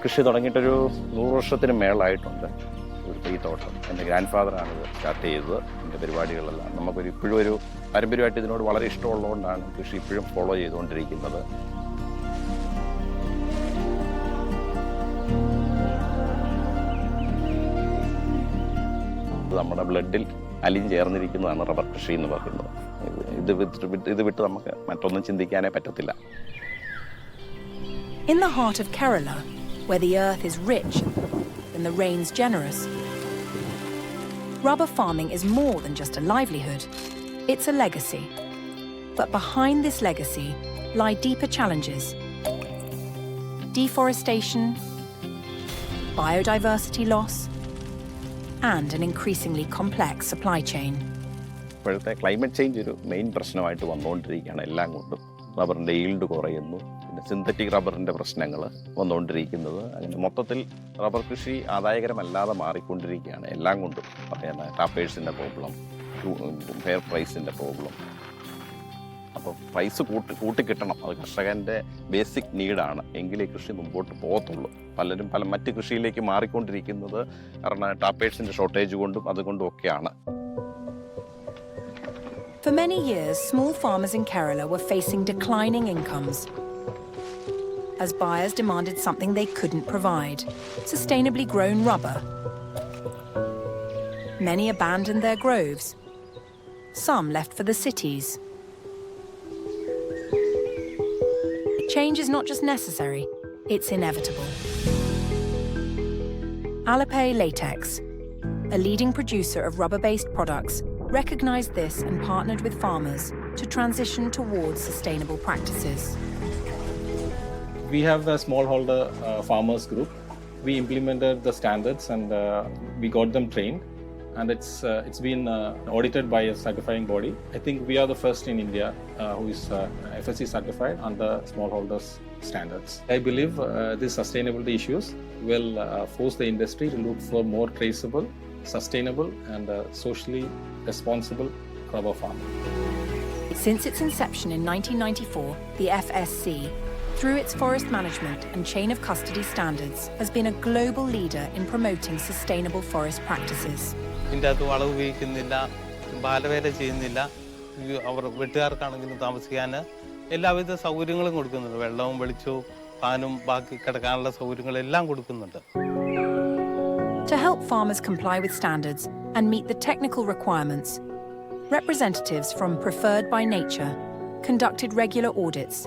കൃഷി തുടങ്ങിയിട്ടൊരു 100 വർഷത്തിന് മേളായിട്ടുണ്ട്. ഈ തോട്ടം എൻ്റെ ഗ്രാൻഡ് ഫാദറാണ് ഇത് സ്റ്റാർട്ട് ചെയ്തത്. എൻ്റെ പരിപാടികളെല്ലാം നമുക്കൊരു ഇപ്പോഴും ഒരു പാരമ്പര്യമായിട്ട് ഇതിനോട് വളരെ ഇഷ്ടമുള്ളതുകൊണ്ടാണ് കൃഷി ഇപ്പോഴും ഫോളോ ചെയ്തുകൊണ്ടിരിക്കുന്നത്. നമ്മുടെ ബ്ലഡിൽ അലിഞ്ഞു ചേർന്നിരിക്കുന്നതാണ് റബ്ബർ കൃഷി എന്ന് പറയുന്നത്. ഇത് വിട്ട് നമുക്ക് മറ്റൊന്നും ചിന്തിക്കാനേ പറ്റത്തില്ല. In the heart of Kerala, where the earth is rich and the rains generous, rubber farming is more than just a livelihood. It's a legacy. But behind this legacy lie deeper challenges. Deforestation, biodiversity loss, and an increasingly complex supply chain. ഇപ്പോഴത്തെ climate change ഒരു main പ്രശ്നമായിട്ട് വന്നുകൊണ്ടിരിക്കുകയാണ്. എല്ലാം കൊണ്ടും റബ്ബറിൻ്റെ yield കുറയുന്നു, പിന്നെ synthetic റബ്ബറിൻ്റെ പ്രശ്നങ്ങൾ വന്നുകൊണ്ടിരിക്കുന്നത്. അങ്ങനെ മൊത്തത്തിൽ റബ്ബർ കൃഷി ആദായകരമല്ലാതെ മാറിക്കൊണ്ടിരിക്കുകയാണ്. എല്ലാം കൊണ്ടും പറയുന്ന ടാപ്പേഴ്സിൻ്റെ പ്രോബ്ലം, ഫെയർ പ്രൈസിൻ്റെ പ്രോബ്ലം. അപ്പോൾ പ്രൈസ് കൂട്ടിക്കിട്ടണം. അത് കർഷകൻ്റെ ബേസിക് നീഡാണ്. എങ്കിലേ കൃഷി മുമ്പോട്ട് പോകത്തുള്ളൂ. പലരും മറ്റ് കൃഷിയിലേക്ക് മാറിക്കൊണ്ടിരിക്കുന്നത് കാരണം ടാപ്പേഴ്സിൻ്റെ ഷോർട്ടേജ് കൊണ്ടും അതുകൊണ്ടും ഒക്കെയാണ്. For many years, small farmers in Kerala were facing declining incomes as buyers demanded something they couldn't provide: sustainably grown rubber. Many abandoned their groves. Some left for the cities. Change is not just necessary, it's inevitable. Alappay Latex, a leading producer of rubber-based products, recognized this and partnered with farmers to transition towards sustainable practices. We have the smallholder farmers group. We implemented the standards and we got them trained, and it's been audited by a certifying body. I think we are the first in India who is FSC certified under smallholders standards. I believe these sustainability issues will force the industry to look for more traceable, sustainable and socially responsible rubber farming. Since its inception in 1994, the FSC, through its forest management and chain of custody standards, has been a global leader in promoting sustainable forest practices. ഇതിൻ്റെ അകത്ത് വളം ഉപയോഗിക്കുന്നില്ല, ബാലവേല ചെയ്യുന്നില്ല, അവർ വീട്ടുകാർക്കാണെങ്കിലും താമസിക്കാൻ എല്ലാവിധ സൗകര്യങ്ങളും കൊടുക്കുന്നുണ്ട്. വെള്ളവും വെളിച്ചവും ഫാനും ബാക്കി കിടക്കാനുള്ള സൗകര്യങ്ങളെല്ലാം കൊടുക്കുന്നുണ്ട്. To help farmers comply with standards and meet the technical requirements, representatives from Preferred by Nature conducted regular audits,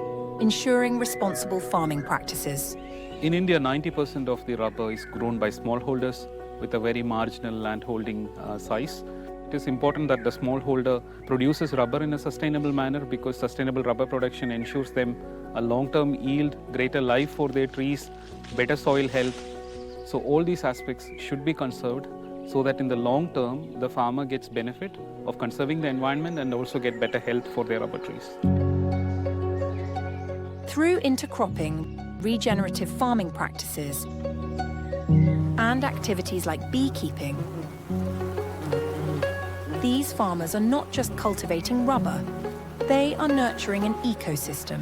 ensuring responsible farming practices. In India, 90% of the rubber is grown by smallholders with a very marginal land holding size. It is important that the smallholder produces rubber in a sustainable manner because sustainable rubber production ensures them a long-term yield, greater life for their trees, better soil health. So all these aspects should be conserved so that in the long term, the farmer gets benefit of conserving the environment and also get better health for their rubber trees. Through intercropping, regenerative farming practices, and activities like beekeeping, these farmers are not just cultivating rubber, they are nurturing an ecosystem.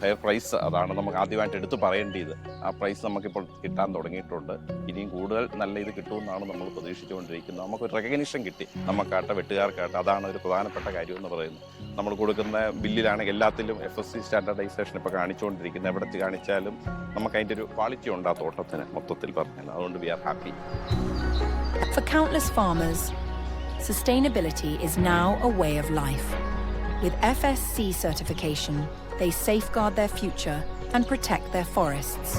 Fair price അതാണ് നമുക്ക് ആദ്യമായിട്ട് എടുത്ത് പറയേണ്ടത്. ആ price നമുക്കിപ്പോൾ കിട്ടാൻ തുടങ്ങിയിട്ടുണ്ട്. ഇനിയും കൂടുതൽ നല്ല ഇത് കിട്ടുമെന്നാണ് നമ്മൾ പ്രതീക്ഷിച്ചുകൊണ്ടിരിക്കുന്നത്. നമുക്കൊരു റെക്കഗ്നിഷൻ കിട്ടി, നമുക്കാട്ടെ വെട്ടുകാർക്കാട്ടെ. അതാണ് ഒരു പ്രധാനപ്പെട്ട കാര്യം എന്ന് പറയുന്നത്. നമ്മൾ കൊടുക്കുന്ന ബില്ലിലാണെങ്കിൽ എല്ലാത്തിലും FSC സ്റ്റാൻഡർഡൈസേഷൻ ഇപ്പോൾ കാണിച്ചുകൊണ്ടിരിക്കുന്നത്. എവിടെ കാണിച്ചാലും നമുക്ക് അതിൻ്റെ ഒരു ക്വാളിറ്റി ഉണ്ട് ആ തോട്ടത്തിന് മൊത്തത്തിൽ പറഞ്ഞാൽ. അതുകൊണ്ട് we are happy. For countless farmers, sustainability is now a way of life. With FSC certification, they safeguard their future and protect their forests.